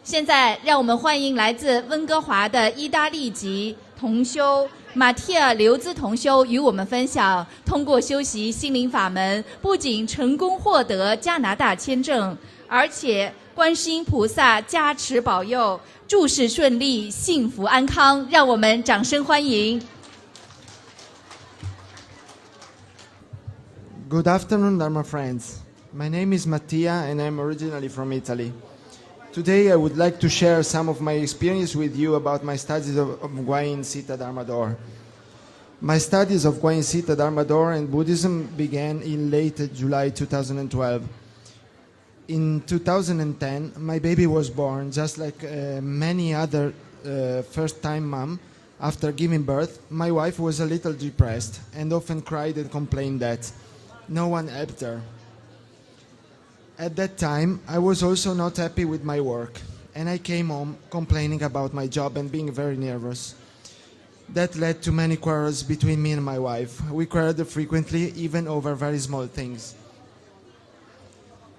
现在让我们欢迎来自温哥华的意大利籍同修MattiaLiuzzi同修与我们分享，通过修习心灵法门，不仅成功获得加拿大签证，而且观世音菩萨加持保佑，诸事顺利，幸福安康。让我们掌声欢迎。Good afternoon, Dharma friends. My name is Mattia and I'm originally from Italy. Today I would like to share some of my experience with you about my studies of Guanyin Sita Dharma Door. My studies of Guanyin Sita Dharma Door and Buddhism began in late July 2012. In 2010, my baby was born, just like many other first-time mom. After giving birth, my wife was a little depressed and often cried and complained that no one helped her. At that time, I was also not happy with my work, and I came home complaining about my job and being very nervous. That led to many quarrels between me and my wife. We quarreled frequently, even over very small things.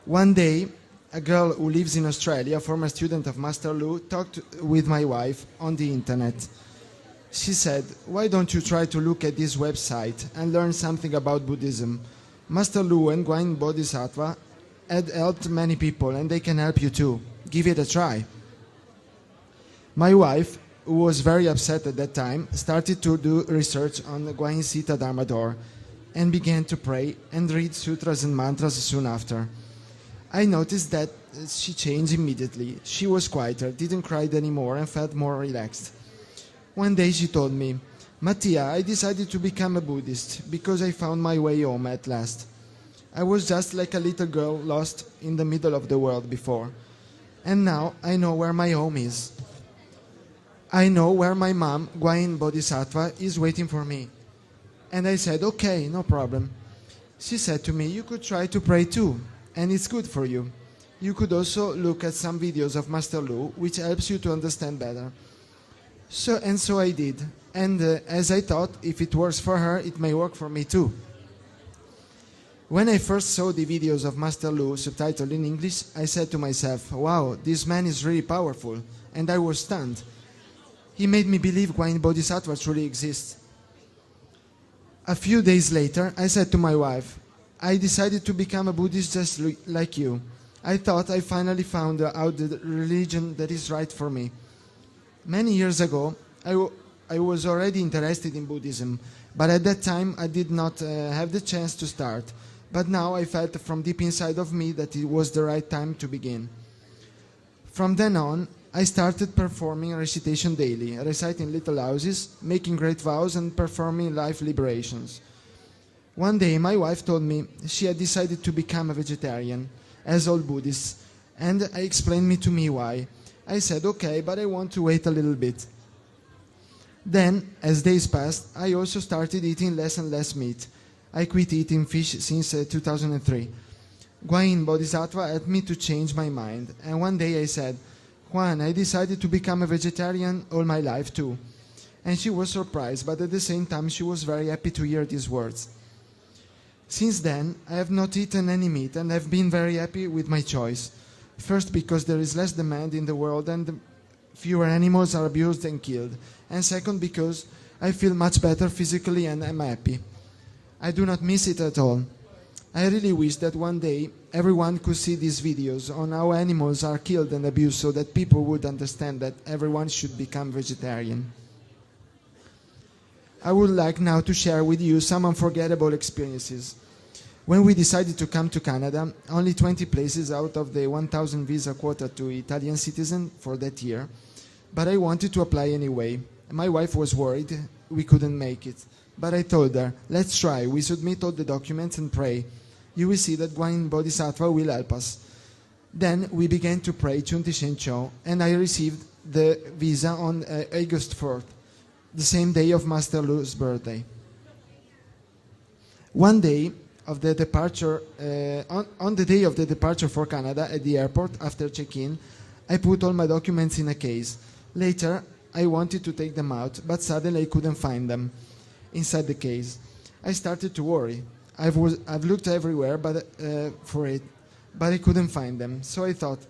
One day, a girl who lives in Australia, a former student of Master Lu, talked with my wife on the internet. She said, "Why don't you try to look at this website and learn something about Buddhism? Master Lu and Guanyin Bodhisattva had helped many people and they can help you too. Give it a try." My wife, who was very upset at that time, started to do research on the Guanyin Sita Dharma Door and began to pray and read sutras and mantras soon after. I noticed that she changed immediately. She was quieter, didn't cry anymore and felt more relaxed. One day she told me, "Mattia, I decided to become a Buddhist because I found my way home at last. I was just like a little girl lost in the middle of the world before. And now I know where my home is. I know where my mom, Guanyin Bodhisattva, is waiting for me." And I said, "Okay, no problem." She said to me, "You could try to pray too, and it's good for you. You could also look at some videos of Master Lu, which helps you to understand better." So I did. And as I thought, if it works for her, it may work for me too. When I first saw the videos of Master Lu subtitled in English, I said to myself, "Wow, this man is really powerful," and I was stunned. He made me believe Guanyin Bodhisattva truly exists. A few days later, I said to my wife, "I decided to become a Buddhist just like you. I thought I finally found out the religion that is right for me." Many years ago, I was already interested in Buddhism, but at that time I did not have the chance to start. But now I felt from deep inside of me that it was the right time to begin. From then on, I started performing recitation daily, reciting little houses, making great vows and performing life liberations. One day my wife told me she had decided to become a vegetarian, as all Buddhists, and explained to me why. I said, "Okay, but I want to wait a little bit." Then, as days passed, I also started eating less and less meat. I quit eating fish since 2003. Guanyin Bodhisattva helped me to change my mind, and one day I said, "Juan, I decided to become a vegetarian all my life too." And she was surprised, but at the same time she was very happy to hear these words. Since then, I have not eaten any meat and have been very happy with my choice. First, because there is less demand in the world and fewer animals are abused and killed. And second, because I feel much better physically and I'm happy. I do not miss it at all. I really wish that one day everyone could see these videos on how animals are killed and abused so that people would understand that everyone should become vegetarian. I would like now to share with you some unforgettable experiences. When we decided to come to Canada, only 20 places out of the 1,000 visa quota to Italian citizens for that year, but I wanted to apply anyway. My wife was worried we couldn't make it, but I told her, "Let's try. We submit all the documents and pray. You will see that Guanyin Bodhisattva will help us." Then we began to pray Chunti Shencho, and I received the visa on August 4th, the same day of Master Lu's birthday. One day of the departure, on the day of the departure for Canada at the airport after check-in, I put all my documents in a case. Later, I wanted to take them out, but suddenly I couldn't find them inside the case. I started to worry. I've looked everywhere for it, but I couldn't find them. So I thought,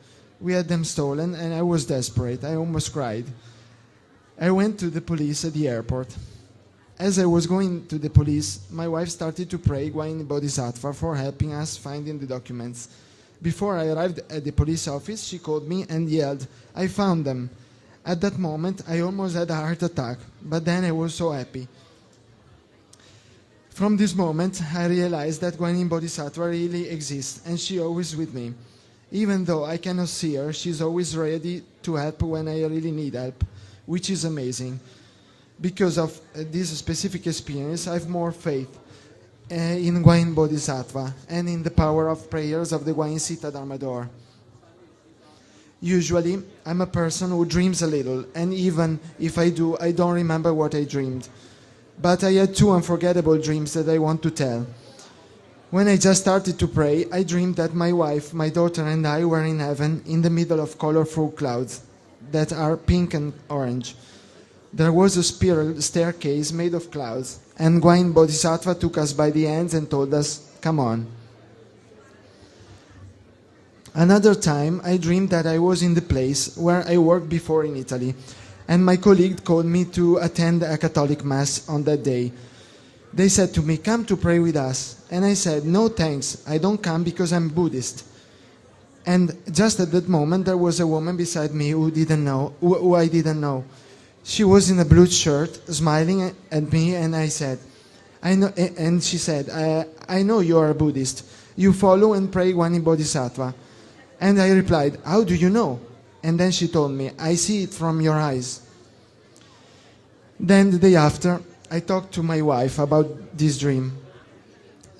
We had them stolen, and I was desperate. I almost cried. I went to the police at the airport. As I was going to the police, my wife started to pray Guain Bodhisattva for helping us finding the documents. Before I arrived at the police office, she called me and yelled, "I found them." At that moment, I almost had a heart attack, but then I was so happy. From this moment, I realized that Guanyin Bodhisattva really exists, and she always with me. Even though I cannot see her, she's always ready to help when I really need help, which is amazing. Because of this specific experience, I have more faith in Guanyin Bodhisattva and in the power of prayers of the Guanyin Sita Dharma Door. Usually, I'm a person who dreams a little, and even if I do, I don't remember what I dreamed. But I had 2 unforgettable dreams that I want to tell. When I just started to pray, I dreamed that my wife, my daughter, and I were in heaven in the middle of colorful clouds that are pink and orange. There was a spiral staircase made of clouds, and Guanyin Bodhisattva took us by the hands and told us, "Come on." Another time, I dreamed that I was in the place where I worked before in Italy, and my colleague called me to attend a Catholic Mass on that day. They said to me, "Come to pray with us." And I said, "No thanks, I don't come because I'm Buddhist." And just at that moment, there was a woman beside me who I didn't know. She was in a blue shirt, smiling at me, and I said, "I know." And she said, I know you are a Buddhist. You follow and pray Guanyin Bodhisattva." And I replied, "How do you know?" And then she told me, "I see it from your eyes." Then the day after, I talked to my wife about this dream.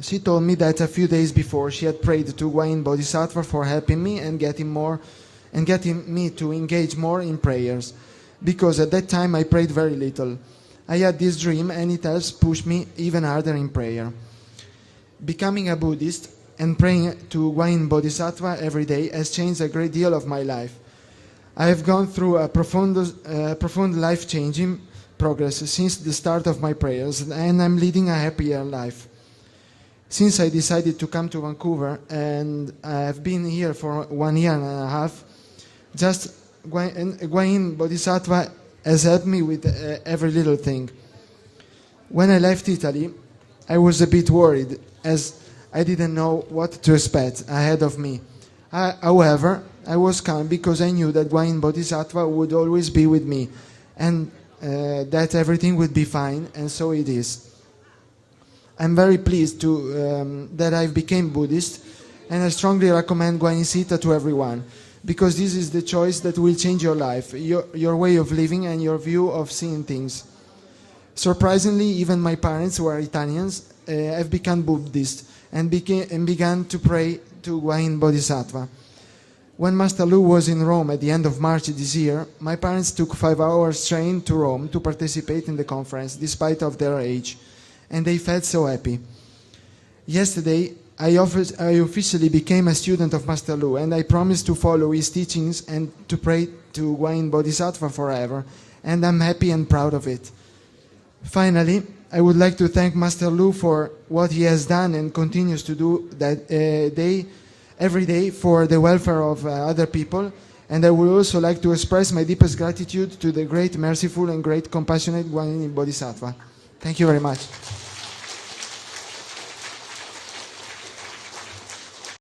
She told me that a few days before she had prayed to Guanyin Bodhisattva for helping me and getting me to engage more in prayers, because at that time I prayed very little. I had this dream, and it has pushed me even harder in prayer. Becoming a Buddhist and praying to Guanyin Bodhisattva every day has changed a great deal of my life. I have gone through a profound life-changing progress since the start of my prayers, and I'm leading a happier life. Since I decided to come to Vancouver, and I have been here for 1 year and a half, just Guanyin Bodhisattva has helped me with every little thing. When I left Italy, I was a bit worried, as I didn't know what to expect ahead of me. However, I was calm because I knew that Guanyin Bodhisattva would always be with me, and that everything would be fine, and so it is. I'm very pleased that I became Buddhist, and I strongly recommend Guanyin Sita to everyone, because this is the choice that will change your life, your way of living, and your view of seeing things. Surprisingly, even my parents, who are Italians, have become Buddhist and began to pray to Guanyin Bodhisattva. When Master Lu was in Rome at the end of March this year, my parents took 5 hours train to Rome to participate in the conference, despite of their age, and they felt so happy. Yesterday, I officially became a student of Master Lu, and I promised to follow his teachings and to pray to Guanyin Bodhisattva forever, and I'm happy and proud of it. Finally, I would like to thank Master Lu for what he has done and continues to do every day for the welfare of other people, and I would also like to express my deepest gratitude to the great, merciful, and great compassionate Guanyin Bodhisattva. Thank you very much.